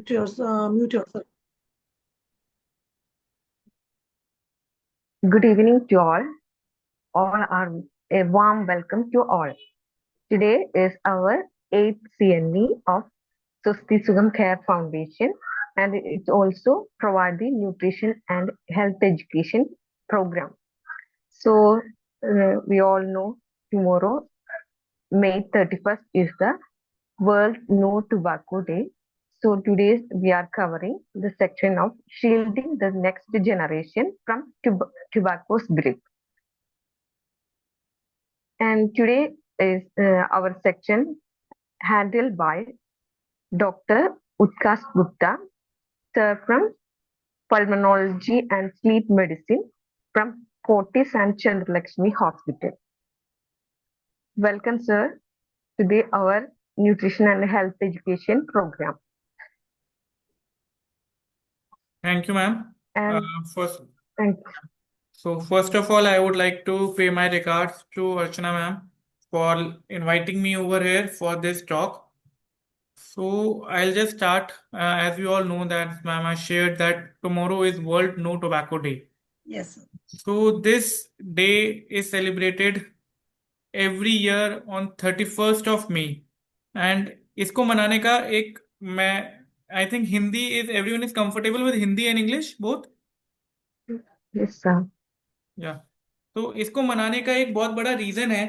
mute yourself. Good evening to all. All are a warm welcome to all. Today is our 8th CNV of Swasti Sugam Care Foundation, and it also provides the nutrition and health education program. So we all know tomorrow, May 31st, is the World No Tobacco Day. So today we are covering the section of shielding the next generation from tobacco's grip. And today is our section handled by Dr. Utkarsh Gupta, sir from Pulmonology and Sleep Medicine from Fortis and Chandralakshmi Hospital. Welcome, sir, to our nutrition and health education program. Thank you, ma'am. And First, thank first of all, I would like to pay my regards to Archana ma'am for inviting me over here for this talk. So I'll just start. As we all know that, ma'am, I shared that tomorrow is World No Tobacco Day. Yes. So this day is celebrated every year on 31st of May. And इसको मनाने का एक I think Hindi is everyone is comfortable with Hindi and English both. yes, sir. या तो इसको मनाने का एक बहुत बड़ा रीजन है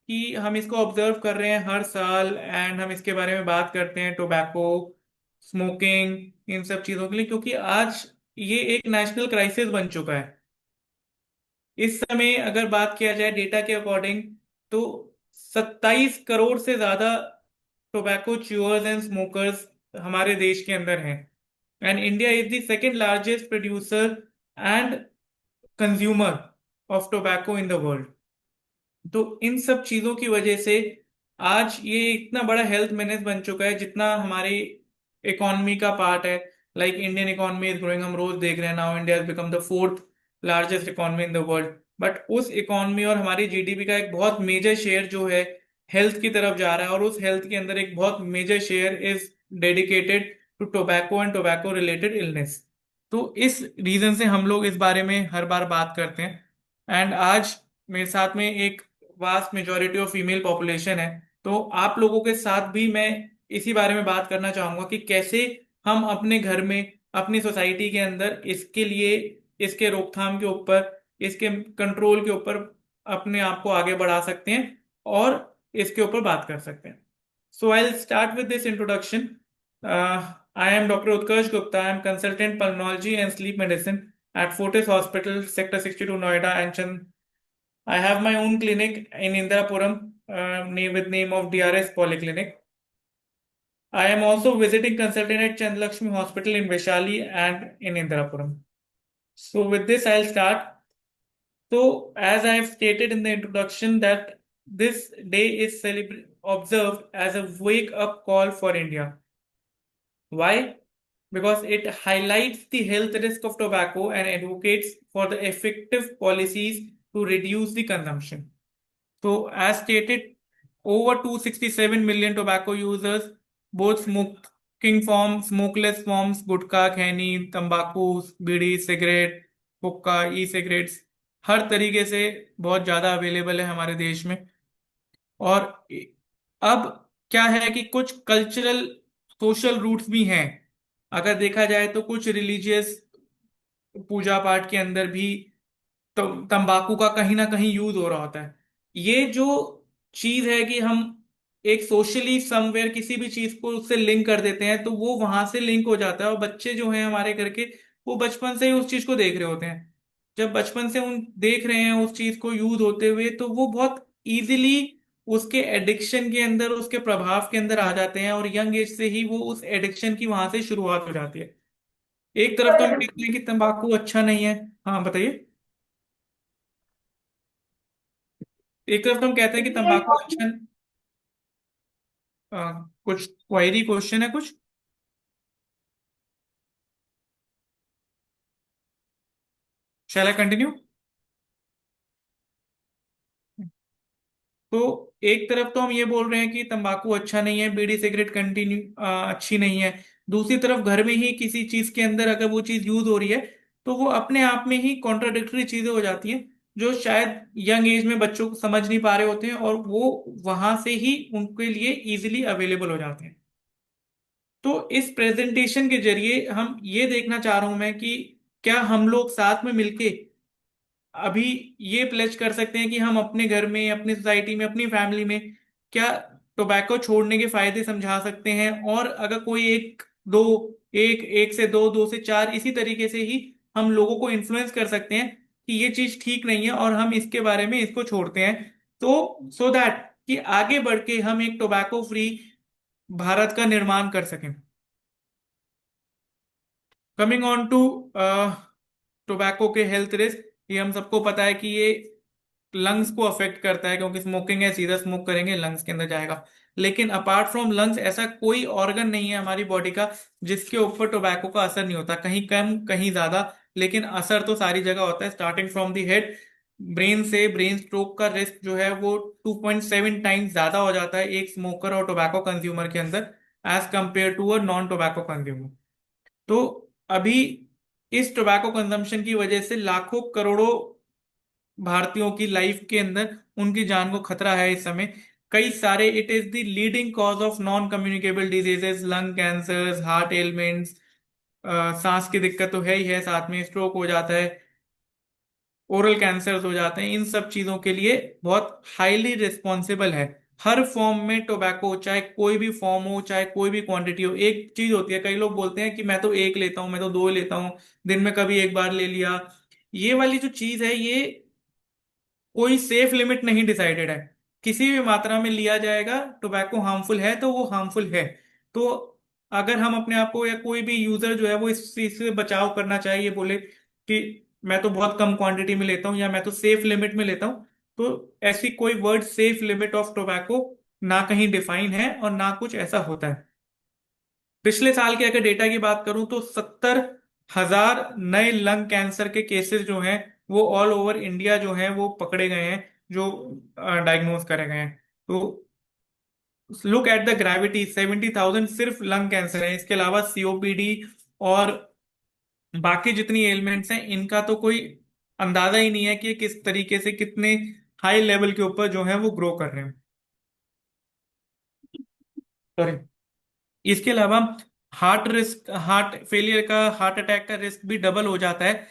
कि हम इसको ऑब्जर्व कर रहे हैं हर साल एंड हम इसके बारे में बात करते हैं टोबैको स्मोकिंग इन सब चीजों के लिए क्योंकि आज ये एक नेशनल क्राइसिस बन चुका है। इस समय अगर बात किया जाए डेटा के अकॉर्डिंग तो 27 करोड़ से ज्यादा टोबैको च्यूअर्स एंड स्मोकर्स हमारे देश के अंदर हैं and India is the second largest producer and consumer of tobacco in the world. तो इन सब चीजों की वजह से आज ये इतना बड़ा हेल्थ मेनेस बन चुका है जितना हमारी इकोनॉमी का पार्ट है। Like Indian economy is growing, हम रोज देख रहे हैं now India has become the fourth largest economy in the world. But उस इकोनॉमी और हमारी जीडीपी का एक बहुत मेजर शेयर जो है हेल्थ की तरफ जा रहा है और उस हेल्थ के अंदर एक बहुत major share is dedicated to tobacco and tobacco related illness. तो इस रीजन से हम लोग इस बारे में हर बार बात करते हैं एंड आज मेरे साथ में एक vast majority of female population है तो आप लोगों के साथ भी मैं इसी बारे में बात करना चाहूंगा कि कैसे हम अपने घर में अपनी सोसाइटी के अंदर इसके लिए इसके रोकथाम के ऊपर इसके कंट्रोल के ऊपर अपने आप को आगे बढ़ा सकते हैं और इसके ऊपर बात कर सकते हैं। So I will start with this introduction. I am Dr. Utkarsh Gupta. I am consultant pulmonology and sleep medicine at Fortis Hospital, Sector 62, Noida, and I have my own clinic in Indirapuram, with name of DRS Polyclinic. I am also visiting consultant at Chandralakshmi Hospital in Vaishali and in Indirapuram. So with this, I'll start. So as I have stated in the introduction that this day is observed as a wake-up call for India. Why? Because it highlights the health risk of tobacco and advocates for the effective policies to reduce the consumption. So, as stated, over 267 million tobacco users, both smoking forms, smokeless forms, गुटखा, खैनी, तंबाकू, बीड़ी, cigarette, हुक्का, ई cigarettes, हर तरीके से बहुत ज्यादा available है हमारे देश में। और अब क्या है कि कुछ कल्चरल सोशल रूट्स भी हैं। अगर देखा जाए तो कुछ रिलीजियस पूजा पाठ के अंदर भी तो तंबाकू का कहीं ना कहीं यूज हो रहा होता है। ये जो चीज है कि हम एक सोशली समवेयर किसी भी चीज को उससे लिंक कर देते हैं तो वो वहां से लिंक हो जाता है और बच्चे जो हैं हमारे घर के वो बचपन से ही उस चीज को देख रहे होते हैं। जब बचपन से उन देख रहे हैं उस चीज को यूज होते हुए तो वो बहुत इजीली उसके एडिक्शन के अंदर उसके प्रभाव के अंदर आ जाते हैं और यंग एज से ही वो उस एडिक्शन की वहां से शुरुआत हो जाती है। एक तरफ तो हम कहते हैं कि तंबाकू अच्छा नहीं है। हाँ बताइए। एक तरफ तो हम कहते हैं कि तंबाकू अच्छा कुछ क्वेरी क्वेश्चन है कुछ। शैल आई कंटिन्यू। तो एक तरफ तो हम ये बोल रहे हैं कि तंबाकू अच्छा नहीं है, बीड़ी सिगरेट कंटिन्यू अच्छी नहीं है। दूसरी तरफ घर में ही किसी चीज के अंदर अगर वो चीज यूज हो रही है, तो वो अपने आप में ही कॉन्ट्राडिक्टरी चीजें हो जाती हैं, जो शायद यंग एज में बच्चों को समझ नहीं पा रहे होते हैं, और वो वहां से ही उनके लिए इजीली अवेलेबल हो जाते हैं। तो इस प्रेजेंटेशन के जरिए हम ये देखना चाह रहा हूं मैं कि क्या हम लोग साथ में मिलके अभी ये प्लेज कर सकते हैं कि हम अपने घर में, अपनी सोसाइटी में, अपनी फैमिली में क्या टोबैको छोड़ने के फायदे समझा सकते हैं। और अगर कोई एक दो, एक से दो, दो से चार, इसी तरीके से ही हम लोगों को इन्फ्लुएंस कर सकते हैं कि ये चीज ठीक नहीं है और हम इसके बारे में इसको छोड़ते हैं, तो सो दैट कि आगे बढ़ के हम एक टोबैको फ्री भारत का निर्माण कर सकें। कमिंग ऑन टू टोबैको के हेल्थ रिस्क, ये हम सबको पता है कि ये लंग्स को अफेक्ट करता है, क्योंकि स्मोकिंग है, सीधा स्मोक करेंगे लंग्स के अंदर जाएगा। लेकिन अपार्ट फ्रॉम लंग्स ऐसा कोई ऑर्गन नहीं है हमारी बॉडी का जिसके ऊपर टोबैको का असर नहीं होता, कहीं कम कहीं ज्यादा, लेकिन असर तो सारी जगह होता है, starting from the head. Brain से ब्रेन स्ट्रोक का रिस्क जो है वो 2.7 टाइम्स ज्यादा हो जाता है एक स्मोकर और टोबैको कंज्यूमर के अंदर, as compared to a non tobacco consumer. तो अभी इस टोबैको कंजम्पशन की वजह से लाखों करोड़ों भारतीयों की लाइफ के अंदर उनकी जान को खतरा है इस समय। कई सारे, it is the leading cause of non communicable diseases, lung cancers, heart elements, सांस की दिक्कत तो है ही है, साथ में स्ट्रोक हो जाता है, ओरल कैंसर्स हो जाते हैं। इन सब चीजों के लिए बहुत हाईली रिस्पॉन्सिबल है। हर फॉर्म में टोबैको, चाहे कोई भी फॉर्म हो, चाहे कोई भी क्वांटिटी हो, एक चीज होती है, कई लोग बोलते हैं कि मैं तो एक लेता हूं, मैं तो दो लेता हूं, दिन में कभी एक बार ले लिया। ये वाली जो चीज है, ये कोई सेफ लिमिट नहीं डिसाइडेड है। किसी भी मात्रा में लिया जाएगा, टोबैको हार्मफुल है तो वो हार्मफुल है। तो अगर हम अपने आप को, या कोई भी यूजर जो है वो इस चीज से बचाव करना चाहिए, ये बोले कि मैं तो बहुत कम क्वांटिटी में लेता हूँ या मैं तो सेफ लिमिट में लेता हूँ, तो ऐसी कोई word safe limit of tobacco ना कहीं डिफाइन है और ना कुछ ऐसा होता है। पिछले साल के अगर डेटा की बात करूं तो 70,000 नए लंग कैंसर के केसेस जो हैं वो ऑल ओवर इंडिया जो हैं वो पकड़े गए हैं, जो डायग्नोज करे गए हैं। तो लुक एट द ग्रेविटी, 70,000 सिर्फ लंग कैंसर है, इसके अलावा सीओपीडी और बाकी जितनी एलिमेंट्स हैं इनका तो कोई अंदाजा ही नहीं है कि ये किस तरीके से कितने हाई लेवल के ऊपर जो है वो ग्रो कर रहे हैं। सॉरी। इसके अलावा हार्ट रिस्क, हार्ट फेलियर का, हार्ट अटैक का रिस्क भी डबल हो जाता है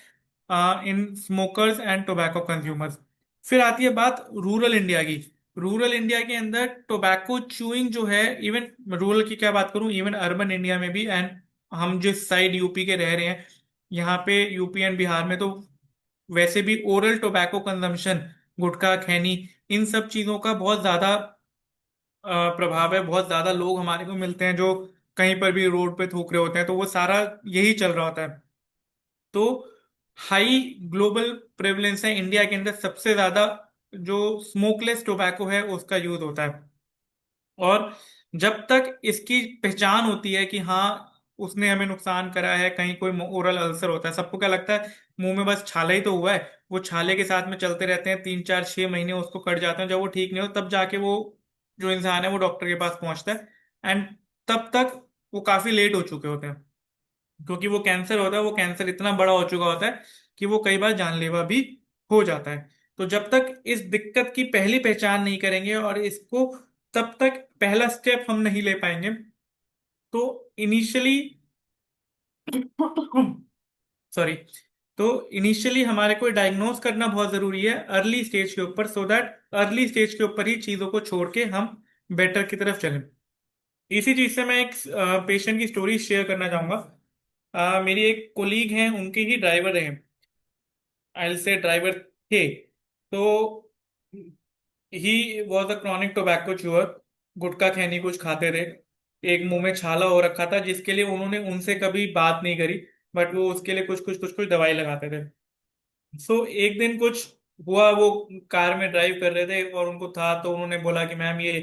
इन स्मोकर्स एंड टोबैको कंज्यूमर्स। फिर आती है बात रूरल इंडिया की। रूरल इंडिया के अंदर टोबैको च्यूइंग जो है, इवन रूरल की क्या बात करूं, इवन अर्बन इंडिया में भी, एंड हम जिस साइड यूपी के रह रहे हैं, यहाँ पे यूपी एंड बिहार में तो वैसे भी ओरल टोबैको कंजम्पशन, गुटखा, खैनी, इन सब चीजों का बहुत ज्यादा प्रभाव है। बहुत ज्यादा लोग हमारे को मिलते हैं जो कहीं पर भी रोड पे थूक रहे होते हैं, तो वो सारा यही चल रहा होता है। तो हाई ग्लोबल प्रेवलेंस है इंडिया के अंदर, सबसे ज्यादा जो स्मोकलेस टोबैको है उसका यूज होता है। और जब तक इसकी पहचान होती है कि हाँ उसने हमें नुकसान करा है, कहीं कोई ओरल अल्सर होता है, सबको क्या लगता है मुंह में बस छाला ही तो हुआ है, वो छाले के साथ में चलते रहते हैं, 3 4 6 महीने उसको कट जाते हैं, जब वो ठीक नहीं हो तब जाके वो जो इंसान है वो डॉक्टर के पास पहुंचता है। एंड तब तक वो काफी लेट हो चुके होते हैं, क्योंकि वो कैंसर होता है, वो कैंसर इतना बड़ा हो चुका होता है कि वो कई बार जानलेवा भी हो जाता है। तो जब तक इस दिक्कत की पहली पहचान नहीं करेंगे और इसको, तब तक पहला स्टेप हम नहीं ले पाएंगे। तो इनिशियली सॉरी, तो इनिशियली हमारे को डायग्नोज करना बहुत जरूरी है अर्ली स्टेज के ऊपर, सो दैट अर्ली स्टेज के ऊपर ही चीजों को छोड़ के हम बेटर की तरफ चलें। इसी चीज से मैं एक पेशेंट की स्टोरी शेयर करना चाहूंगा। मेरी एक कोलीग हैं, उनके ही ड्राइवर हैं, आई से ड्राइवर थे। तो he was a chronic tobacco chewer, gutkha खैनी कुछ खाते थे, एक मुंह में छाला हो रखा था जिसके लिए उन्होंने उनसे कभी बात नहीं करी, बट वो उसके लिए कुछ दवाई लगाते थे। सो एक दिन कुछ हुआ, वो कार में ड्राइव कर रहे थे और उनको था, तो उन्होंने बोला कि मैम ये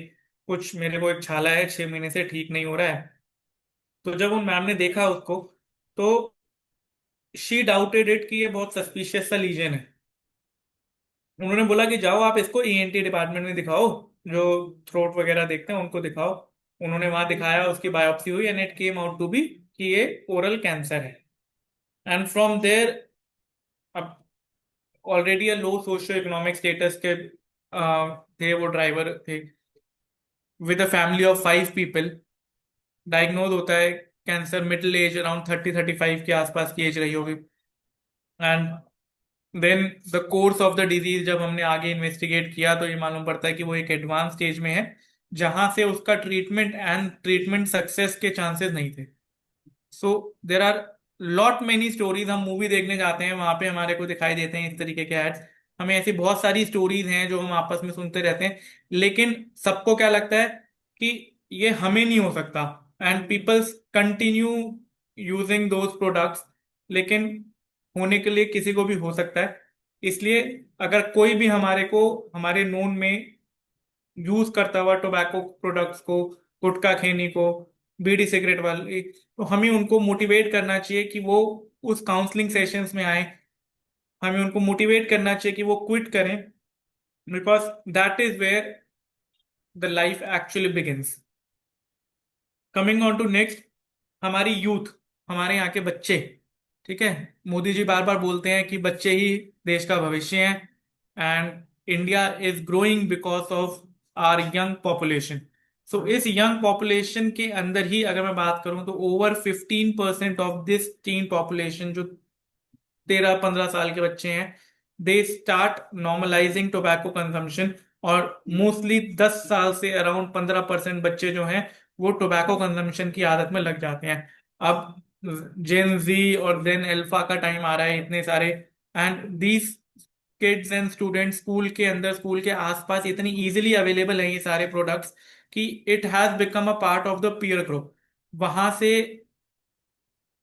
कुछ मेरे को एक छाला है, 6 महीने से ठीक नहीं हो रहा है। तो जब उन मैम ने देखा उसको, तो शी डाउटेड इट कि ये बहुत सस्पिशियस सा लीजन है। उन्होंने बोला कि जाओ आप इसको ईएनटी डिपार्टमेंट में दिखाओ, जो थ्रोट वगैरह देखते हैं उनको दिखाओ। उन्होंने वहां दिखाया, उसकी बायोप्सी हुई and it came out to be कि ये ओरल कैंसर है। एंड फ्रॉम देयर, अब already low socio economic status के थे, वो ड्राइवर थे, with a family of 5 people. Diagnose होता है कैंसर, मिडिल एज अराउंड 30-35 के आसपास की एज रही होगी। And then the course of the disease जब हमने आगे इन्वेस्टिगेट किया तो ये मालूम पड़ता है कि वो एक एडवांस स्टेज में है, जहां से उसका ट्रीटमेंट सक्सेस के चांसेस नहीं थे। So there are lot many stories. हम मूवी देखने जाते हैं, वहां पे हमारे को दिखाई देते हैं इस तरीके के एड्स। हमें ऐसी बहुत सारी स्टोरीज हैं जो हम आपस में सुनते रहते हैं, लेकिन सबको क्या लगता है कि ये हमें नहीं हो सकता, and peoples continue using those products. लेकिन होने के लिए किसी को भी हो सकता है। इसलिए अगर कोई भी हमारे को, हमारे नोन में यूज करता हुआ टोबैको प्रोडक्ट्स को, गुटखा खैनी को, बीड़ी सिगरेट वाले, तो हमें उनको मोटिवेट करना चाहिए कि वो उस काउंसलिंग सेशंस में आए। हमें उनको मोटिवेट करना चाहिए कि वो क्विट करें, because that is where the life actually begins. Coming on to next, हमारी यूथ, हमारे यहाँ के बच्चे। ठीक है, मोदी जी बार बार बोलते हैं कि बच्चे ही देश का भविष्य हैं, and India is growing because of our young population. So इस यंग पॉपुलेशन के अंदर ही अगर मैं बात करूं तो over 15% of this tin population, जो 13-15 साल के बच्चे हैं, they start normalising tobacco consumption. और मोस्टली 10 साल से अराउंड 15% बच्चे जो हैं वो टोबैको कंजम्पशन की आदत में लग जाते हैं। अब जेन जी और जेन अल्फा का टाइम आ रहा है, इतने सारे, and these kids and students school के अंदर, स्कूल के आसपास इतनी इजीली अवेलेबल है ये सारे प्रोडक्ट्स कि it has become a part of the peer group. वहां से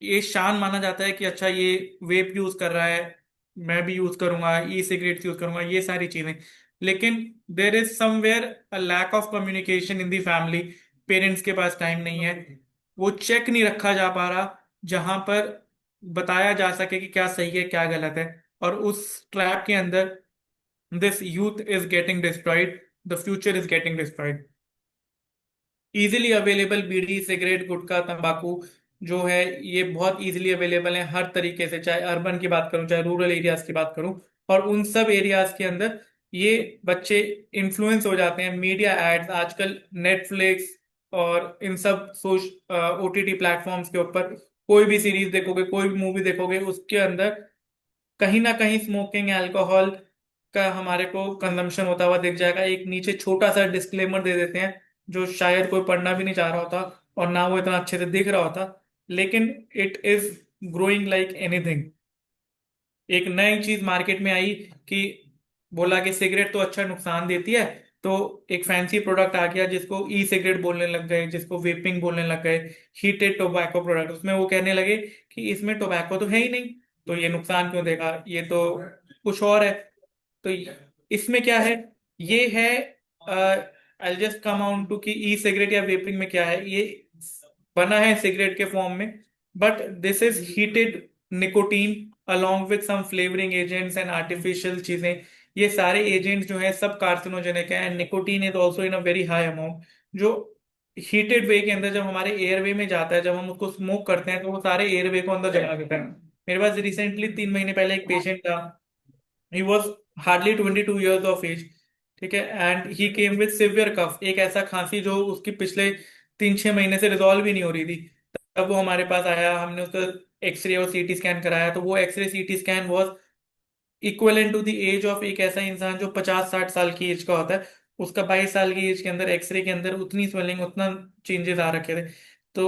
ये शान माना जाता है कि अच्छा ये वेप यूज कर रहा है, मैं भी यूज करूंगा, ई सिगरेट यूज करूंगा, ये सारी चीजें। लेकिन there is somewhere a lack of communication in the family. Parents के पास टाइम नहीं है, वो चेक नहीं रखा जा पा रहा जहां पर बताया जा सके कि क्या सही है क्या गलत है। और उस ट्रैप के अंदर this youth is getting destroyed, the future is getting destroyed. Easily available bidi cigarette gutkha तंबाकू जो है, ये बहुत इजीली अवेलेबल है हर तरीके से, चाहे अर्बन की बात करूं चाहे रूरल एरियाज की बात करूं। और उन सब एरियाज के अंदर ये बच्चे इन्फ्लुएंस हो जाते हैं। मीडिया एड्स आजकल नेटफ्लिक्स और इन सब सोच ओटीटी प्लेटफॉर्म्स के ऊपर कोई भी सीरीज देखोगे, कोई भी मूवी देखोगे, उसके अंदर कहीं ना कहीं स्मोकिंग, अल्कोहल का हमारे को कंजम्पशन होता हुआ दिख जाएगा। एक नीचे छोटा सा डिस्क्लेमर दे देते हैं जो शायद कोई पढ़ना भी नहीं चाह रहा होता और ना वो इतना अच्छे से दिख रहा होता, लेकिन it is growing like anything. एक नई चीज मार्केट में आई कि बोला कि सिगरेट तो अच्छा नुकसान देती है, तो एक फैंसी प्रोडक्ट आ गया जिसको ई सिगरेट बोलने लग गए, जिसको वेपिंग बोलने लग गए, हीटेड टोबैको प्रोडक्ट। उसमें वो कहने लगे कि इसमें टोबैको तो है ही नहीं, तो ये नुकसान क्यों देगा, ये तो कुछ और है। तो इसमें क्या है, ये है, I just come on to कि ई सिगरेट या वेपिंग में क्या है, ये बना है सिगरेट के फॉर्म में, but this is heated nicotine along with some flavoring agents and artificial चीजें। ये सारे एजेंट्स जो हैं सब कार्सिनोजेनिक है, and nicotine is also in a very high amount, जो हीटेड वे के अंदर जब हमारे एयरवे में जाता है, जब हम उसको स्मोक करते हैं तो वो सारे एयरवे को अंदर जला देता है। मेरे पास रिसेंटली 3 महीने पहले एक पेशेंट था, he was hardly 22 years of age. ठीक है, and he came with severe cough, एक ऐसा खांसी जो उसकी पिछले 3-6 महीने से रिजॉल्व ही नहीं हो रही थी। तब वो हमारे पास आया, हमने उसका एक्सरे और सीटी स्कैन कराया, तो वो X ray CT scan was equivalent to the age of एक ऐसा इंसान जो 50-60 साल की एज का होता है। उसका 22 साल की एज के अंदर एक्सरे के अंदर उतनी स्वेलिंग, उतना चेंजेस आ रखे थे। तो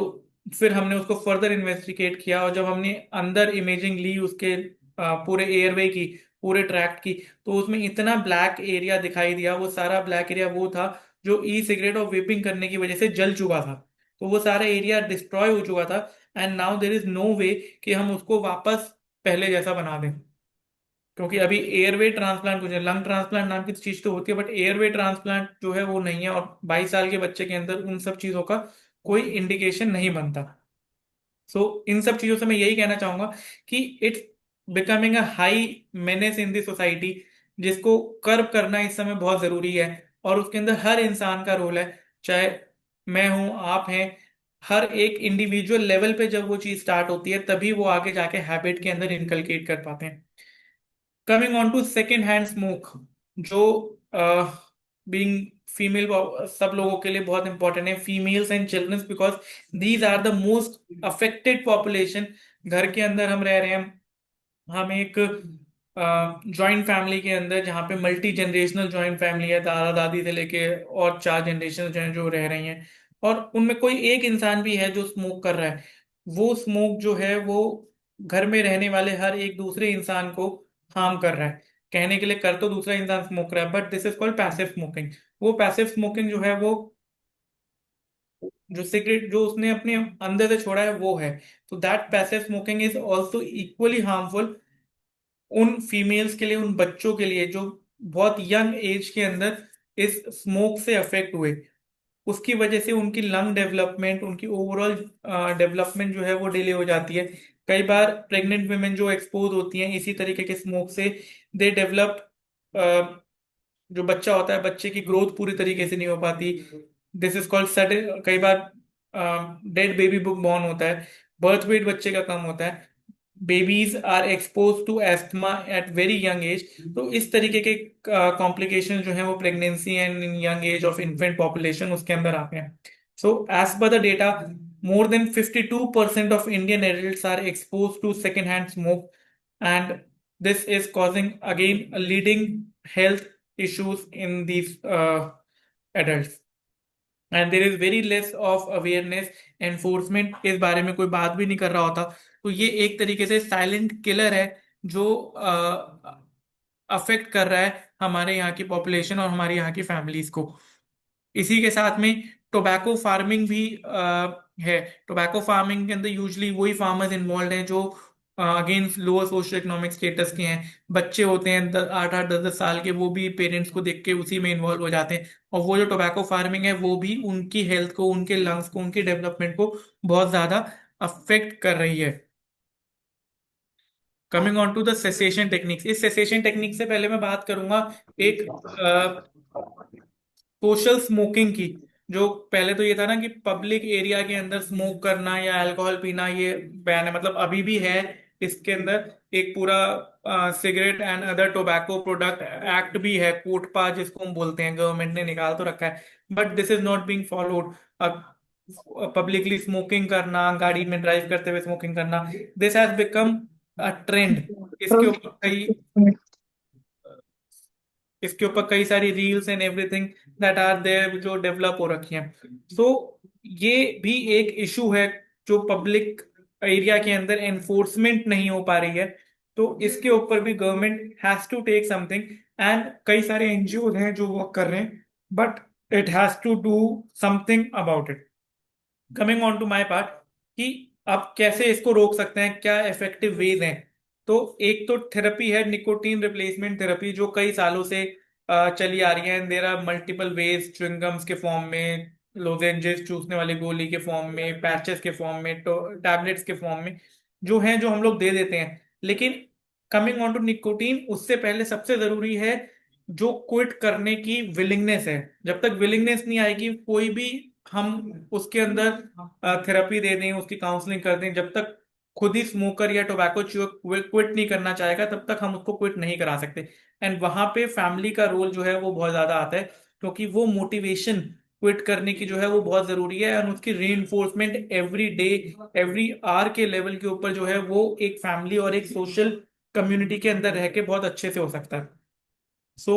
फिर हमने उसको फर्दर इन्वेस्टिगेट किया, और जब हमने अंदर इमेजिंग ली उसके पूरे एयरवे की, पूरे ट्रैक्ट की, तो उसमें इतना ब्लैक एरिया दिखाई दिया। वो सारा ब्लैक एरिया वो था जो ई सिगरेट और वेपिंग करने की वजह से जल चुका था। तो वो सारा एरिया डिस्ट्रॉय हो चुका था, and now there is no way कि हम उसको वापस पहले जैसा बना दें। क्योंकि अभी एयरवे ट्रांसप्लांट, कुछ लंग ट्रांसप्लांट नाम की चीज तो होती है, बट एयरवे ट्रांसप्लांट जो है वो नहीं है, और 22 साल के बच्चे के अंदर उन सब चीजों का कोई इंडिकेशन नहीं बनता। सो इन सब चीजों से मैं यही कहना चाहूंगा कि it's becoming a high menace in the society, जिसको कर्ब करना इस समय बहुत जरूरी है। और उसके अंदर हर इंसान का रोल है, चाहे मैं हूं, आप हैं, हर एक इंडिविजुअल लेवल पे जब वो चीज स्टार्ट होती है तभी वो आगे जाके हैबिट के अंदर इनकलकेट कर पाते हैं। Coming on to second hand smoke, जो बीइंग फीमेल, सब लोगों के लिए बहुत इंपॉर्टेंट है, females and childrens, because these are the most affected population. घर के अंदर हम रह रहे हैं, हम एक जॉइंट फैमिली के अंदर, जहाँ पे मल्टी जनरेशनल जॉइंट फैमिली है, दादा दादी से लेके और 4 जनरेशन जो हैं जो रह रही हैं, और उनमें कोई एक इंसान भी है जो स्मोक कर रहा है, वो स्मोक जो है वो घर में रहने वाले हर एक दूसरे इंसान को हार्म कर रहा है। कहने के लिए कर तो दूसरा इंसान स्मोक रहा है, but this is called passive smoking. वो पैसिव स्मोकिंग जो है वो, जो सिगरेट जो उसने अपने अंदर से छोड़ा है वो है, तो that passive smoking is also equally harmful उन फीमेल्स के लिए, उन बच्चों के लिए जो बहुत यंग एज के अंदर इस स्मोक से अफेक्ट हुए। उसकी वजह से उनकी लंग डेवलपमेंट, उनकी ओवरऑल डेवलपमेंट जो है वो डिले हो जाती है। कई बार प्रेग्नेंट वुमेन जो एक्सपोज होती हैं इसी तरीके के स्मोक से, दे डेवलप, जो बच्चा होता है बच्चे की ग्रोथ पूरी तरीके से नहीं हो पाती। दिस इज कॉल्ड सडन, कई बार डेड बेबी बॉर्न होता है, बर्थ वेट बच्चे का कम होता है, babies are expose to asthma at very young age. तो इस तरीके के कॉम्प्लिकेशन जो है वो pregnancy and in young age of infant population उसके अंदर आते हैं। So as per the data, more than 52% of Indian adults are exposed to second-hand smoke, and this is causing again a leading health issues in these adults. And there is very less of awareness, enforcement इस बारे में कोई बात भी नहीं कर रहा होता। तो ये एक तरीके से साइलेंट किलर है जो अफेक्ट कर रहा है हमारे यहाँ की पॉपुलेशन और हमारे यहाँ की फैमिलीज को। इसी के साथ में टोबैको फार्मिंग भी है। टोबैको फार्मिंग के अंदर यूजली वही फार्मर्स इन्वॉल्व हैं जो again lower social economic status के हैं। बच्चे होते हैं 8 8 10 10 साल के, वो भी पेरेंट्स को देख के उसी में इन्वॉल्व हो जाते हैं, और वो जो टोबैको फार्मिंग है वो भी उनकी हेल्थ को, उनके लंग्स को, उनके डेवलपमेंट को बहुत ज्यादा अफेक्ट कर रही है। Coming on to the cessation techniques, इस सेसेशन टेक्निक से पहले मैं बात करूंगा एक सोशल स्मोकिंग की। जो पहले तो ये था ना कि पब्लिक एरिया के अंदर स्मोक करना या अल्कोहल पीना ये बैन है, मतलब अभी भी है। इसके अंदर एक पूरा cigarette and other tobacco product act भी है, कोटपा जिसको हम बोलते हैं, गवर्नमेंट ने निकाल तो रखा है, but this is not being followed. Publicly smoking करना, गाड़ी में ड्राइव करते हुए स्मोकिंग करना, this has become a trend. इसके ऊपर कई इसके ऊपर कई सारी reels and everything that are there जो डेवलप हो रखी हैं। सो ये भी एक इशू है जो पब्लिक एरिया के अंदर एनफोर्समेंट नहीं हो पा रही है। तो इसके ऊपर भी government has to take something, and कई सारे एनजीओ हैं जो वर्क कर रहे हैं, but it has to do something about it. Coming on to my part, कि आप कैसे इसको रोक सकते हैं, क्या इफेक्टिव वेज हैं। तो एक तो थेरेपी है, निकोटीन रिप्लेसमेंट थेरेपी, जो कई सालों से चली आ रही है। There are multiple ways, chewing gums के फॉर्म में, लोजेंजेस चूसने वाली गोली के फॉर्म में, पैचेस के फॉर्म में, तो टैबलेट्स के फॉर्म में जो हैं, जो हम लोग दे देते हैं। लेकिन कमिंग ऑन टू निकोटीन, उससे पहले सबसे जरूरी है जो क्विट करने की विलिंगनेस है। जब तक विलिंगनेस नहीं आएगी, कोई भी हम उसके अंदर थेरेपी दे दें, उसकी काउंसलिंग कर दें, जब तक खुद ही स्मोकर या टोबैको क्विट नहीं करना चाहेगा तब तक हम उसको क्विट नहीं करा सकते। एंड वहां पे फैमिली का रोल जो है वो बहुत ज्यादा आता है, क्योंकि वो मोटिवेशन क्विट करने की जो है वो बहुत जरूरी है, और उसकी री एवरी डे, एवरी आवर के लेवल के ऊपर जो है वो एक फैमिली और एक सोशल कम्युनिटी के अंदर रह के बहुत अच्छे से हो सकता है। सो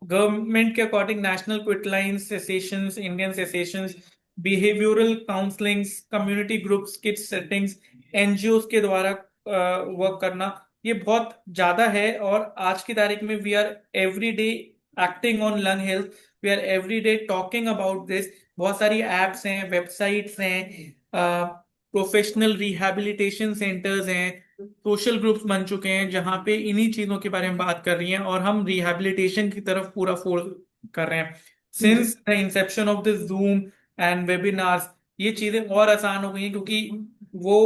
गवर्नमेंट के according national quit lines, cessations, Indian cessations, behavioural counsellings, community groups, kids settings, NGO के द्वारा वर्क करना, ये बहुत ज्यादा है। और आज की तारीख में we are every day acting on lung health, we are every day talking about this. बहुत सारी एप्स हैं, वेबसाइट्स हैं, प्रोफेशनल रिहैबिलिटेशन सेंटर्स हैं, सोशल ग्रुप्स बन चुके हैं जहां पे इन्हीं चीजों के बारे में बात कर रही हैं, और हम रिहैबिलिटेशन की तरफ पूरा फोर्स कर रहे हैं। Since the Inception of the zoom and webinars, ये चीजें और आसान हो गई हैं, क्योंकि वो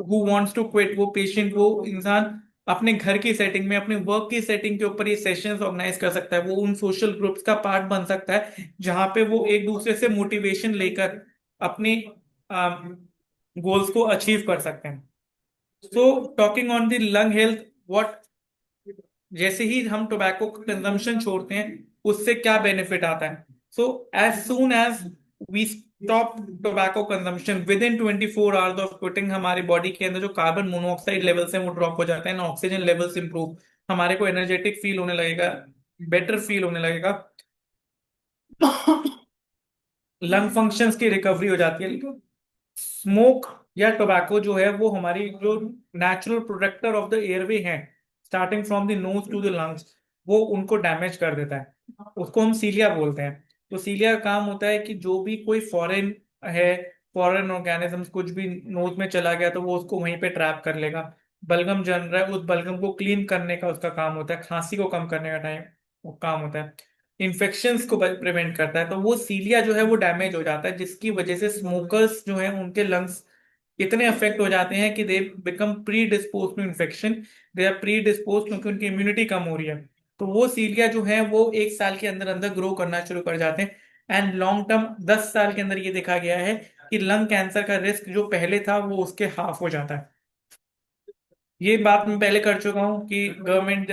हु वांट्स टू क्विट, वो पेशेंट, वो इंसान अपने घर की सेटिंग में, अपने वर्क की सेटिंग के ऊपर ये सेशंस ऑर्गेनाइज कर सकता है। वो उन सोशल ग्रुप्स का पार्ट बन सकता है जहां पे वो एक दूसरे से मोटिवेशन लेकर अपनी गोल्स को अचीव कर सकते हैं। So talking on the lung health, what, जैसे ही हम टोबैको कंजम्पशन छोड़ते हैं उससे क्या बेनिफिट आता है। So as soon as we stop tobacco consumption, within 24 hours of quitting, हमारी बॉडी के अंदर जो कार्बन मोनोऑक्साइड लेवल्स हैं वो ड्रॉप हो जाते हैं, ऑक्सीजन लेवल्स इंप्रूव, हमारे को एनर्जेटिक फील होने लगेगा, बेटर फील होने लगेगा, लंग फंक्शंस की रिकवरी हो जाती है। लेकिन स्मोक या टोबैको जो है वो हमारी जो natural protector of the airway है, starting from the nose to the lungs, वो उनको डैमेज कर देता है। उसको हम सीलिया बोलते हैं। तो सीलिया का काम होता है कि जो भी कोई फॉरेन है, फॉरेन ऑर्गेनिजम्स कुछ भी नोज में चला गया तो वो उसको वहीं पे ट्रैप कर लेगा। बलगम जल रहा है, उस बलगम को क्लीन करने का उसका काम होता है, खांसी को कम करने का टाइम वो काम होता है, इन्फेक्शंस को प्रिवेंट करता है। तो वो सीलिया जो है वो डैमेज हो जाता है, जिसकी वजह से स्मोकर्स जो है उनके लंग्स इतने अफेक्ट हो जाते हैं कि they become predispose to infection, they are predispose, क्योंकि उनकी इम्यूनिटी कम हो रही है। तो वो सीलिया जो है वो 1 साल के अंदर अंदर ग्रो करना शुरू कर जाते हैं। एंड लॉन्ग टर्म 10 साल के अंदर ये देखा गया है कि लंग कैंसर का रिस्क जो पहले था वो उसके हाफ हो जाता है। ये बात मैं पहले कर चुका हूँ कि गवर्नमेंट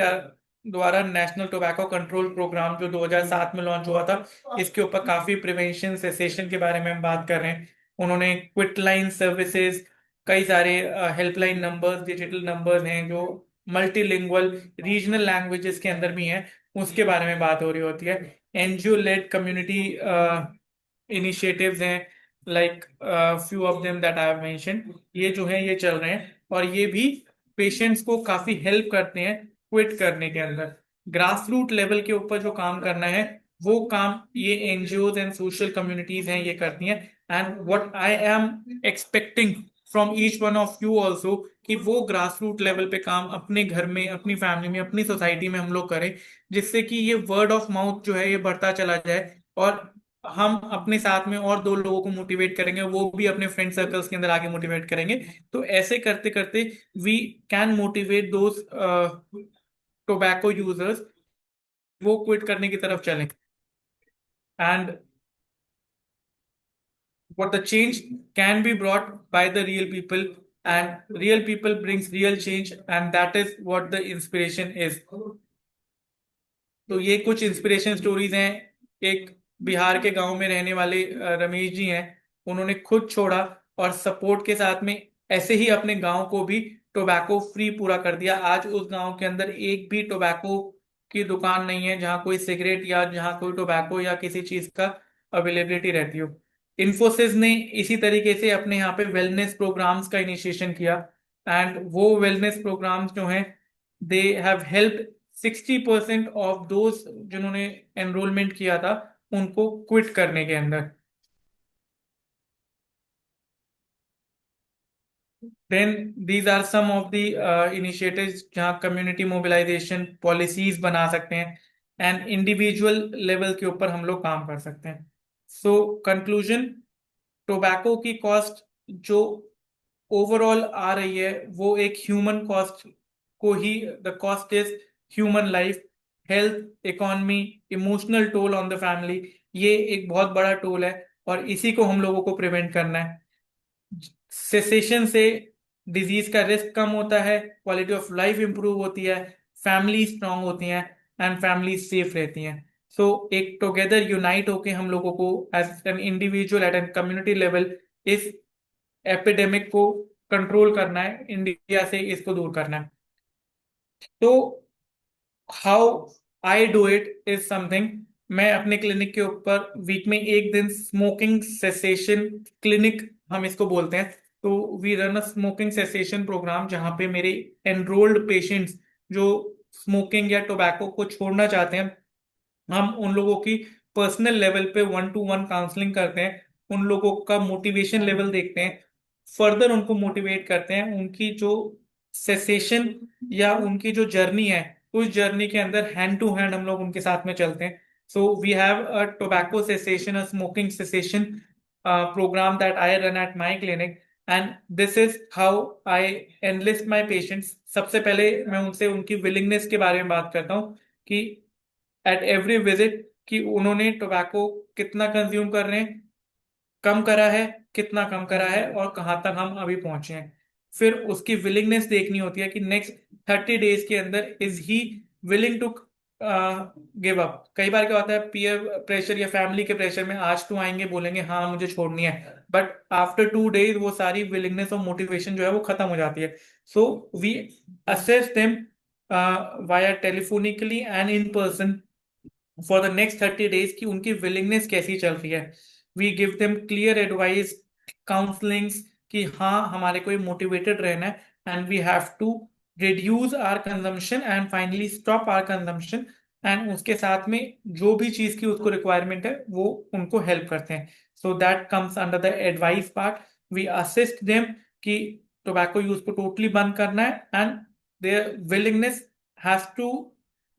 द्वारा नेशनल टोबैको कंट्रोल प्रोग्राम जो 2007 में लॉन्च हुआ था, इसके ऊपर काफी प्रिवेंशन सेसेशन के बारे में हम बात कर रहे हैं। उन्होंने क्विट लाइन सर्विसेज, कई सारे हेल्पलाइन नंबर्स, डिजिटल नंबर्स हैं जो मल्टीलिंगुअल रीजनल लैंग्वेजेस के अंदर भी हैं, उसके बारे में बात हो रही होती है। एनजीओ लेड कम्युनिटी इनिशिएटिव्स हैं, like few of them that I have mentioned, ये जो है ये चल रहे हैं, और ये भी पेशेंट्स को काफी हेल्प करते हैं क्विट करने के अंदर। ग्रास रूट लेवल के ऊपर जो काम करना है वो काम ये एनजीओज एंड सोशल कम्युनिटीज हैं ये करती हैं। And what I am expecting from each one of you also, कि वो ग्रास रूट लेवल पे काम अपने घर में, अपनी फैमिली में, अपनी सोसाइटी में हम लोग करें, जिससे कि ये वर्ड ऑफ माउथ जो है ये बढ़ता चला जाए, और हम अपने साथ में और 2 लोगों को मोटिवेट करेंगे, वो भी अपने फ्रेंड सर्कल्स के अंदर आगे मोटिवेट करेंगे। तो ऐसे करते करते we can motivate those tobacco users, वो क्विट करने की तरफ चलें। And what the change can be brought by the real people, and real people brings real change, and that is what the inspiration is। तो ये कुछ inspiration stories हैं। एक बिहार के गांव में रहने वाले रमेश जी हैं, उन्होंने खुद छोड़ा और सपोर्ट के साथ में ऐसे ही अपने गांव को भी टोबैको फ्री पूरा कर दिया। आज उस गांव के अंदर एक भी टोबैको की दुकान नहीं है जहां कोई सिगरेट या जहां कोई टोबैको या किसी चीज का अवेलेबिलिटी रहती हो। इन्फोसिस ने इसी तरीके से अपने यहाँ पे वेलनेस प्रोग्राम्स का इनिशिएशन किया, एंड वो वेलनेस प्रोग्राम्स जो हैं they have helped 60% of those जिन्होंने एनरोलमेंट किया था उनको क्विट करने के अंदर। Then these are some of the initiatives जहाँ कम्युनिटी मोबिलाइजेशन पॉलिसीज बना सकते हैं, एंड इंडिविजुअल लेवल के ऊपर हम लोग काम कर सकते हैं। सो कंक्लूजन, टोबैको की कॉस्ट जो ओवरऑल आ रही है वो एक ह्यूमन कॉस्ट को ही, the cost is human life, health, economy, emotional toll on the family, ये एक बहुत बड़ा टोल है, और इसी को हम लोगों को प्रिवेंट करना है। सेसेशन से डिजीज का रिस्क कम होता है, क्वालिटी ऑफ लाइफ इंप्रूव होती है, फैमिली स्ट्रांग होती हैं, एंड फैमिली सेफ रहती हैं। सो एक टुगेदर यूनाइट होके हम लोगों को as an individual at an community level इस एपिडेमिक को कंट्रोल करना है, इंडिया से इसको दूर करना है। तो how I do it is something, मैं अपने क्लिनिक के ऊपर वीक में एक दिन स्मोकिंग सेसेशन क्लिनिक हम इसको बोलते हैं, तो we run a smoking cessation programme जहां पे मेरे एनरोल्ड पेशेंट्स जो स्मोकिंग या टोबैको को छोड़ना चाहते हैं, हम उन लोगों की पर्सनल लेवल पे 1-to-1 काउंसलिंग करते हैं, उन लोगों का मोटिवेशन लेवल देखते हैं, फर्दर उनको मोटिवेट करते हैं, उनकी जो सेसेशन या उनकी जो जर्नी है उस जर्नी के अंदर हैंड टू हैंड हम लोग उनके साथ में चलते हैं। So we have a tobacco cessation, a smoking cessation programme that I run at my clinic, and this is how I enlist my patients. सबसे पहले मैं उनसे उनकी विलिंगनेस के बारे में बात करता हूँ कि एट एवरी विजिट कि उन्होंने टोबैको कितना कंज्यूम कर रहे हैं, कम करा है, कितना कम करा है और कहाँ तक हम अभी पहुंचे हैं। फिर उसकी विलिंगनेस देखनी होती है कि नेक्स्ट 30 डेज के अंदर is he willing to give up. कई बार क्या होता है, पीयर प्रेशर या फैमिली के प्रेशर में आज तो आएंगे, बोलेंगे हाँ मुझे छोड़नी है, बट आफ्टर 2 डेज वो सारी विलिंगनेस और मोटिवेशन जो है वो खत्म हो जाती है। So we assess them via telephonically and in person for the next 30 days की उनकी विलिंगनेस कैसी चल रही है। We give them clear advice, counsellings कि हाँ हमारे को मोटिवेटेड रहना है, and we have to reduce our consumption and finally stop our consumption. And उसके साथ में जो भी चीज की उसको रिक्वायरमेंट है वो उनको हेल्प करते हैं। So that comes under the advice part. We assist them कि टोबैको यूज को टोटली बंद करना है, and their willingness has to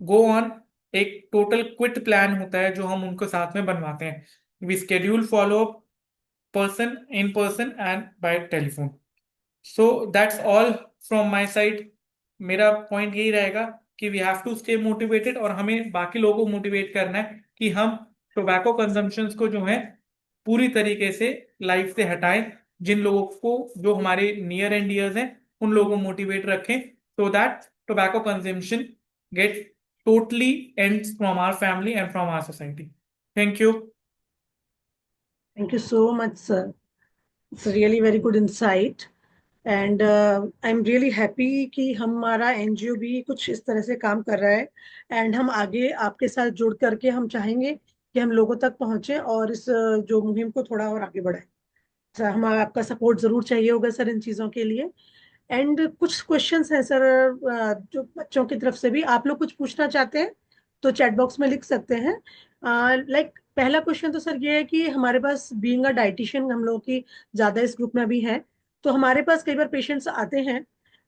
go on. एक टोटल क्विट प्लान होता है जो हम उनको साथ में बनवाते हैं। We schedule follow up person in person and by telephone. So that's all from my side. मेरा पॉइंट यही रहेगा कि we have to stay motivated, और हमें बाकी लोगों को मोटिवेट करना है कि हम टोबैको कंजम्पशंस को जो है पूरी तरीके से लाइफ से हटाएं। जिन लोगों को, जो हमारे नियर एंड डियर्स हैं, उन लोगों को मोटिवेट रखें, so that tobacco consumption get totally ends from our family and from our society. Thank you. Thank you so much, sir. It's really very good insight. And I am really happy कि हमारा NGO भी कुछ इस तरह से काम कर रहा है। एंड हम आगे आपके साथ जुड़ करके हम चाहेंगे कि हम लोगों तक पहुंचे और इस जो मुहिम को थोड़ा और आगे बढ़ाएं। सर हमें आपका सपोर्ट जरूर चाहिए होगा सर इन चीज़ों के लिए। एंड कुछ क्वेश्चंस हैं सर, जो बच्चों की तरफ से भी आप लोग कुछ पूछना चाहते हैं तो चैट बॉक्स में लिख सकते हैं। लाइक पहला क्वेश्चन तो सर ये है कि हमारे पास बीइंग अ डाइटिशियन हम लोग की ज़्यादा इस ग्रुप में भी है, तो हमारे पास कई बार पेशेंट्स आते हैं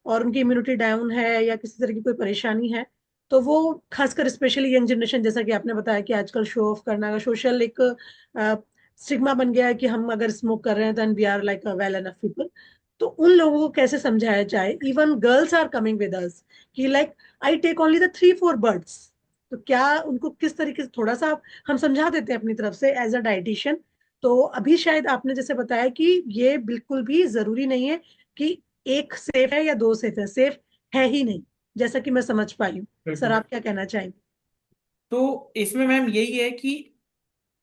और उनकी इम्यूनिटी डाउन है या किसी तरह की कोई परेशानी है, तो वो खासकर स्पेशली यंग जनरेशन, जैसा कि आपने बताया कि आजकल शो ऑफ करना सोशल एक स्टिग्मा बन गया है कि हम अगर स्मोक कर रहे हैं then we are like well enough people. तो उन लोगों को कैसे समझाया जाए, even girls are coming with us कि like I take only the 3-4 बर्ड्स, तो क्या उनको किस तरीके से थोड़ा सा हम समझा देते हैं अपनी तरफ से एज अ डाइटिशियन। तो अभी शायद आपने जैसे बताया कि ये बिल्कुल भी जरूरी नहीं है कि एक सेफ है या दो सेफ है, सेफ है ही नहीं, जैसा कि मैं समझ पाई हूँ। सर बिल्कुल। आप क्या कहना चाहेंगे? तो इसमें मैम यही है कि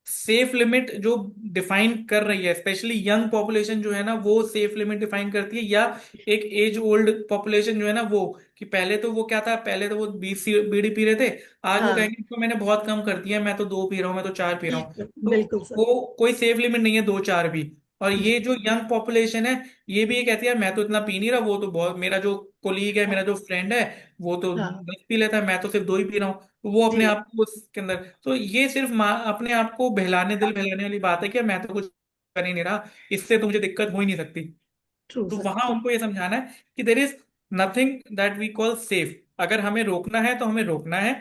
सेफ लिमिट जो डिफाइन कर रही है, स्पेशली यंग पॉपुलेशन जो है ना, वो सेफ लिमिट डिफाइन करती है, या एक एज ओल्ड पॉपुलेशन जो है ना वो, कि पहले तो वो क्या था, पहले तो वो 20 बीड़ी पी रहे थे, आज वो हाँ कहेंगे तो मैंने बहुत कम कर दिया, मैं तो 2 पी रहा हूँ, मैं तो 4 पी रहा हूँ। बिल्कुल तो बिल्कुल सर। वो कोई सेफ लिमिट नहीं है 2 4 भी। और ये जी। जो यंग पॉपुलेशन है, ये भी ये कहती है मैं तो इतना पी नहीं रहा, वो तो बहुत, मेरा जो कोलीग है, मेरा जो फ्रेंड है, वो तो हाँ 10 पी लेता है, मैं तो सिर्फ 2 ही पी रहा हूँ। तो वो अपने जी। आप को उसके अंदर, तो ये सिर्फ अपने आप को बहलाने, दिल बहलाने वाली बात है कि मैं तो कुछ कर ही नहीं रहा, इससे तो मुझे दिक्कत हो ही नहीं सकती। ट्रू तो सर। वहां उनको ये समझाना है कि there is nothing that we call safe. अगर हमें रोकना है तो हमें रोकना है,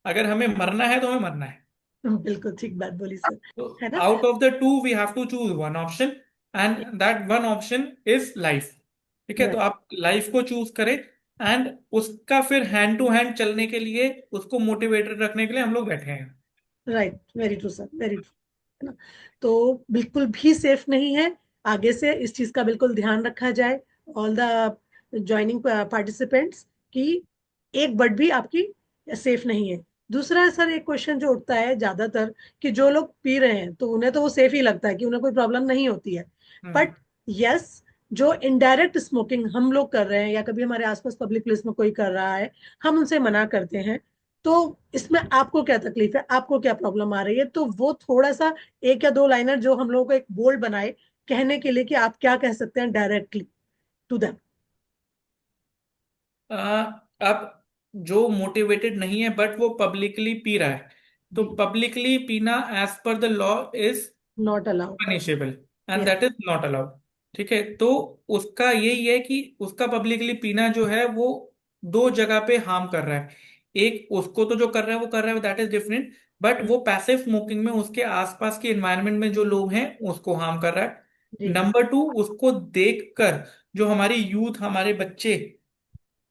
अगर हमें मरना है तो हमें मरना है। बिल्कुल ठीक बात बोली सर। तो है ना? Out of the two we have to choose one option, and that one option is life. ठीक है, तो राइट आप लाइफ को चूज करें, एंड उसका फिर हैंड टू हैंड चलने के लिए, उसको मोटिवेटेड रखने के लिए हम लोग बैठे हैं। Right, very true sir, very true. है ना? तो बिल्कुल भी सेफ नहीं है। आगे से इस चीज का बिल्कुल ध्यान रखा जाए, ऑल द ज्वाइनिंग पार्टिसिपेंट्स, कि एक बट भी आपकी सेफ नहीं है। दूसरा सर एक क्वेश्चन जो उठता है ज्यादातर, कि जो लोग पी रहे हैं तो उन्हें तो वो सेफ ही लगता है कि उन्हें कोई प्रॉब्लम नहीं होती है, हम्म। बट यस, जो इनडायरेक्ट स्मोकिंग हम लोग कर रहे हैं या कभी हमारे आसपास पब्लिक प्लेस में कोई कर रहा है, हम उनसे मना करते हैं, तो इसमें आपको क्या तकलीफ है, आपको क्या प्रॉब्लम आ रही है, तो वो थोड़ा सा एक या दो लाइनर जो हम लोगों को एक बोल्ड बनाए कहने के लिए कि आप क्या कह सकते हैं डायरेक्टली टू देम। अब जो मोटिवेटेड नहीं है बट वो पब्लिकली पी रहा है, तो जी। पब्लिकली पीना as per the law is not allowed. Punishable, and yes. That is not allowed. ठीक है, तो उसका यही है कि उसका पब्लिकली पीना जो है वो दो जगह पे हार्म कर रहा है। एक, उसको तो जो कर रहा है वो कर रहा है, दैट इज डिफरेंट, बट वो पैसिव स्मोकिंग में उसके आसपास के एनवायरनमेंट में जो लोग हैं उसको हार्म कर रहा है। जी। नंबर टू, उसको देखकर जो हमारी यूथ, हमारे बच्चे,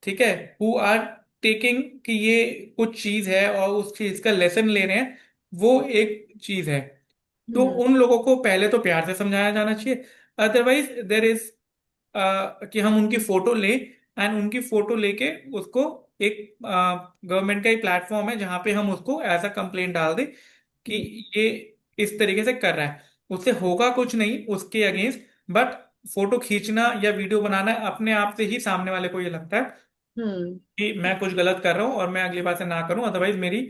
ठीक है, हु आर टेकिंग कि ये कुछ चीज है और उस चीज का लेसन ले रहे हैं, वो एक चीज है। तो हम्म उन लोगों को पहले तो प्यार से समझाया जाना चाहिए। अदरवाइज देर इज कि हम उनकी फोटो लें एंड उनकी फोटो लेके उसको एक गवर्नमेंट का ही प्लेटफॉर्म है जहां पे हम उसको एज अ कंप्लेंट डाल दें कि हम्म ये इस तरीके से कर रहा है। उससे होगा कुछ नहीं उसके अगेंस्ट, बट फोटो खींचना या वीडियो बनाना अपने आप से ही सामने वाले को ये लगता है हम्म, कि मैं कुछ गलत कर रहा हूं और मैं अगली बार से ना करूं, अदरवाइज मेरी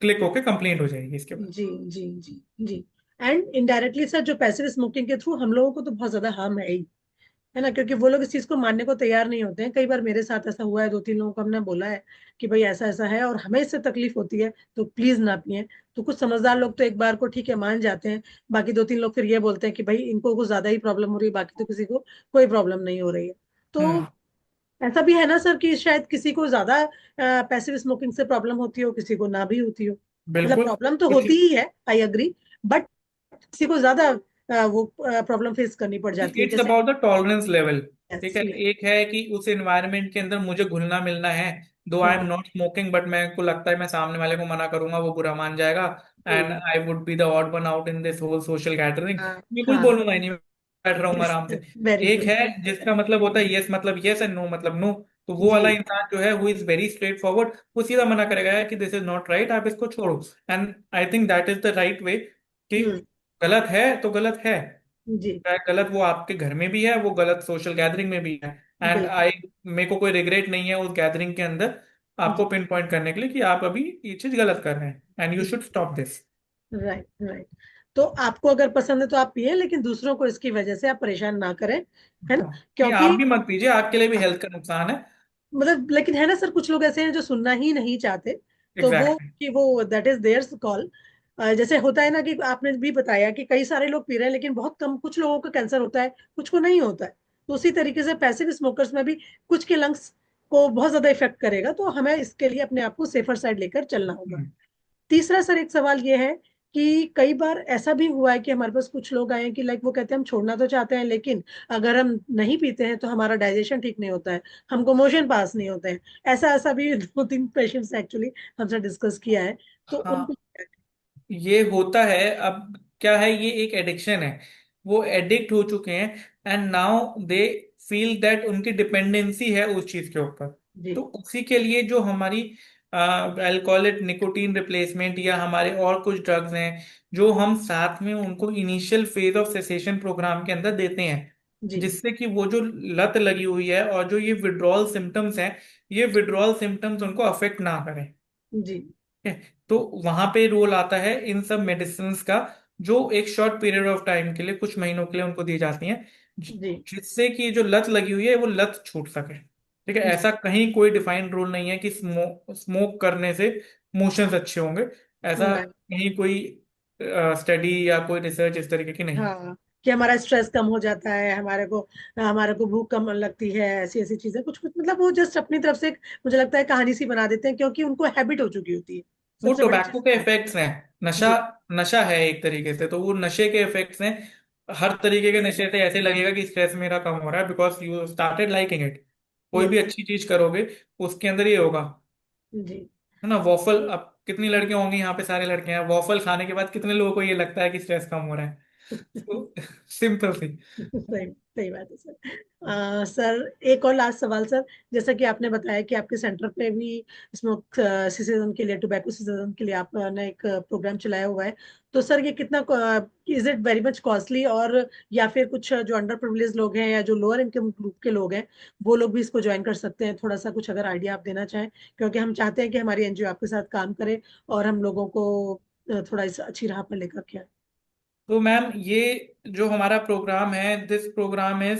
क्लिक होके कंप्लेंट हो जाएगी इसके बाद। जी जी जी जी। एंड इनडायरेक्टली सर जो पैसिव स्मोकिंग के थ्रू हम लोगों को तो बहुत ज्यादा हार्म है ही, है ना, क्योंकि वो लोग इस चीज को मानने को तैयार नहीं होते हैं। कई बार मेरे साथ ऐसा हुआ है, 2-3 लोगों को हमने बोला है कि भाई ऐसा ऐसा है और हमें इससे तकलीफ होती है तो प्लीज ना पिए। तो कुछ समझदार लोग तो एक बार को ठीक है मान जाते हैं, बाकी 2-3 लोग फिर ये बोलते हैं कि भाई इनको कुछ ज्यादा ही प्रॉब्लम हो रही है, बाकी तो किसी को कोई प्रॉब्लम नहीं हो रही है। तो हम्म। ऐसा भी है ना सर कि शायद किसी को ज्यादा पैसिव स्मोकिंग से प्रॉब्लम होती हो, किसी को ना भी होती हो। मतलब बिल्कुल। प्रॉब्लम तो कुछ होती ही है, आई अग्री, बट किसी को ज्यादा वो प्रॉब्लम फेस करनी पड़ जाती है इट्स जैसे। About the tolerance level. ठीक यस है, यस। एक है कि उस एनवायरनमेंट के अंदर मुझे घुलना मिलना है, दो I am hmm not smoking, but मेरे को लगता है मैं सामने वाले को मना करूंगा वो बुरा मान जाएगा and hmm, I would be the odd one out in this whole social gathering. हाँ मैं कुछ हाँ। बोलूंगा ही नहीं, बैठ रहूंगा यस, आराम से। वेरी एक गुड। है जिसका मतलब होता है यस मतलब यस एंड नो मतलब नो। तो वो वाला जी। इंसान जो है, who is very straight forward, वो सीधा मना करेगा कि दिस इज नॉट राइट, आप इसको छोड़ो। And I think that is the right way कि हम्म। गलत है तो गलत है। जी। चाहे गलत वो आपके घर में भी है, वो गलत सोशल गैदरिंग में भी है। एंड बिल्कुल। आई, मेरे को कोई रिग्रेट नहीं है उस गैदरिंग के अंदर आपको जी। पिन पॉइंट करने के लिए कि आप अभी ये चीज गलत कर रहे हैं and you should stop this. Right right. तो आपको अगर पसंद है तो आप पिए, लेकिन दूसरों को इसकी वजह से आप परेशान ना करें, है ना, हाँ, नहीं आप क्योंकि भी मत पीजिए, आपके लिए भी हेल्थ का नुकसान है। मतलब लेकिन है ना सर, कुछ लोग ऐसे हैं जो सुनना ही नहीं चाहते। तो वो एग्जैक्टली। कि वो दैट इज देयर कॉल। जैसे होता है ना कि आपने भी बताया कि कई सारे लोग पी रहे हैं लेकिन बहुत कम, कुछ लोगों को कैंसर होता है, कुछ को नहीं होता है। तो उसी तरीके से पैसिव स्मोकर्स में भी कुछ के लंग्स को बहुत ज्यादा इफेक्ट करेगा, तो हमें इसके लिए अपने आप को सेफर साइड लेकर चलना होगा। तीसरा सर एक सवाल ये है कि कई बार ऐसा भी हुआ है कि हमारे पास कुछ लोग आए हैं कि लाइक वो कहते हैं हम छोड़ना तो चाहते हैं, लेकिन अगर हम नहीं पीते हैं तो हमारा डाइजेशन ठीक नहीं होता है, हमको मोशन पास नहीं होते हैं। ऐसा ऐसा भी 2-3 पेशेंट्स एक्चुअली हमसे डिस्कस किया है। तो उनको। हाँ, ये होता है। अब क्या है, ये एक एडिक्शन है, वो एडिक्ट हो चुके हैं and now they feel that उनकी डिपेंडेंसी है उस चीज के ऊपर। जी तो उसी के लिए जो हमारी अल्कोहल निकोटीन रिप्लेसमेंट या हमारे और कुछ ड्रग्स हैं जो हम साथ में उनको initial phase of cessation programme के अंदर देते हैं, जी जिससे कि वो जो लत लगी हुई है और जो ये विड्रॉल सिम्टम्स हैं, ये विड्रॉल सिम्टम्स उनको अफेक्ट ना करें। जी है। तो वहां पे रोल आता है इन सब मेडिसिन का, जो एक शॉर्ट पीरियड ऑफ टाइम के लिए, कुछ महीनों के लिए उनको दी जाती हैं, जी जिससे कि जो लत लगी हुई है वो लत छूट सके। ठीक है, जी। ऐसा कहीं कोई डिफाइंड रूल नहीं है कि स्मोक करने से मोशंस अच्छे होंगे। ऐसा नहीं। कहीं कोई स्टडी या कोई रिसर्च इस तरीके की नहीं। हाँ, कि हमारा स्ट्रेस कम हो जाता है, हमारे को भूख कम लगती है, ऐसी ऐसी चीजें कुछ कुछ, मतलब वो जस्ट अपनी तरफ से मुझे लगता है कहानी सी बना देते हैं, क्योंकि उनको हैबिट हो चुकी होती है। वो सबसे बड़ी टोबैको चीज के ये है। इफेक्ट्स हैं। नशा, जी नशा है एक तरीके से, तो वो नशे के इफेक्ट्स हैं। हर तरीके के नशे से ऐसे लगेगा कि स्ट्रेस मेरा कम हो रहा है because you started liking it. कोई भी यस। अच्छी चीज करोगे उसके अंदर ये होगा, जी है ना। वॉफल, अब कितनी लड़कियां होंगी यहाँ पे, सारे लड़के हैं, वॉफल खाने के बाद कितने लोगों को ये लगता है कि स्ट्रेस कम हो रहा है। तो सिंपल सी। सही सही बात है सर। सर एक और लास्ट सवाल सर, जैसा कि आपने बताया कि आपके सेंटर पे भी स्मोक सिसेशन के लिए, टोबैको सिसेशन के लिए आपने एक प्रोग्राम चलाया हुआ है। तो सर ये कितना, is it very much costly, और या फिर कुछ जो अंडर प्रिविलेज लोग हैं या जो लोअर इनकम ग्रुप के लोग हैं वो लोग भी इसको ज्वाइन कर सकते हैं? थोड़ा सा कुछ अगर आइडिया आप देना चाहें, क्योंकि हम चाहते हैं कि हमारी एनजीओ आपके साथ काम करे और हम लोगों को थोड़ा इस अच्छी राह पर लेकर के आए। तो मैम, ये जो हमारा प्रोग्राम है, this program is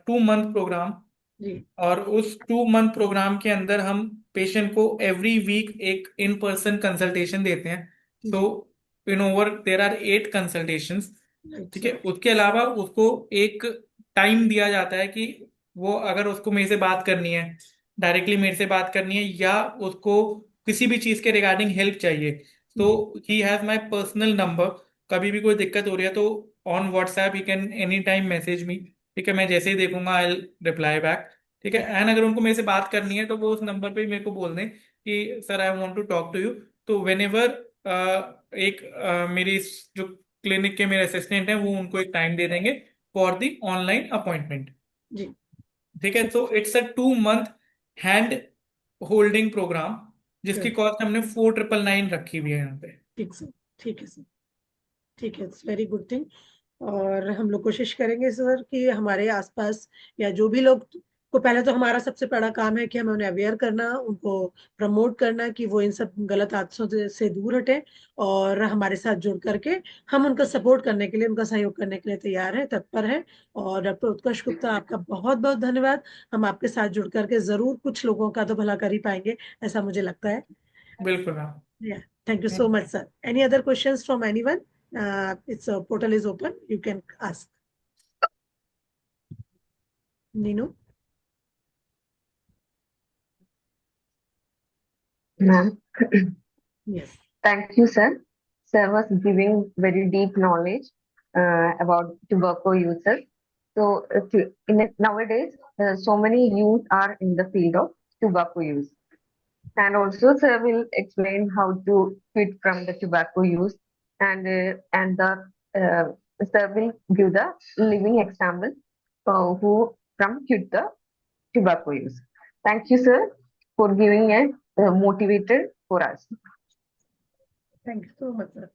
2 month program. जी और उस 2 मंथ प्रोग्राम के अंदर हम पेशेंट को एवरी वीक एक इन पर्सन कंसल्टेशन देते हैं। सो जी। In over there are 8 consultations. Right ठीक है, सर। उसके अलावा उसको एक टाइम दिया जाता है कि वो अगर उसको मेरे से बात करनी है, डायरेक्टली मेरे से बात करनी है, या उसको किसी भी चीज के रिगार्डिंग हेल्प चाहिए, तो जी he has my personal number. कभी भी कोई दिक्कत हो रही है तो on WhatsApp he can any time message me. ठीक है, मैं जैसे ही देखूंगा आई रिप्लाई बैक। ठीक है, जी एंड अगर उनको मेरे से बात करनी है तो वो उस नंबर पे ही मेरे को बोल दें कि sir I want to talk to you. तो वेन एवर एक मेरी जो क्लिनिक के मेरे असिस्टेंट हैं, वो उनको एक टाइम दे देंगे फॉर द ऑनलाइन अपॉइंटमेंट। जी। ठीक है, तो it's a 2 month hand holding programme, जिसकी Good. कॉस्ट हमने 4999 रखी हुई है यहाँ पे। ठीक सर, ठीक है सर, ठीक है, इट्स वेरी गुड थिंग। और हम लोग कोशिश करेंगे सर कि हमारे आसपास या जो भी लोग को, पहले तो हमारा सबसे बड़ा काम है कि हमें उन्हें अवेयर करना, उनको प्रमोट करना कि वो इन सब गलत आदतों से दूर हटे, और हमारे साथ जुड़ करके हम उनका सपोर्ट करने के लिए, उनका सहयोग करने के लिए तैयार है, तत्पर है। और डॉक्टर उत्कर्ष गुप्ता, आपका बहुत बहुत धन्यवाद। हम आपके साथ जुड़ करके जरूर कुछ लोगों का तो भला कर ही पाएंगे, ऐसा मुझे लगता है। बिल्कुल ma'am. Yeah, thank you so much, sir. Any other questions from anyone? It's portal is open. You can ask. Nino? Ma'am, Yes. thank you, sir. Sir was giving very deep knowledge about tobacco users. So nowadays, so many youth are in the field of tobacco use. And also, sir will explain how to quit from the tobacco use, and the uh, sir will give the living example who from quit the tobacco use. Thank you, sir, for giving a motivated for us. Thank you so much, sir.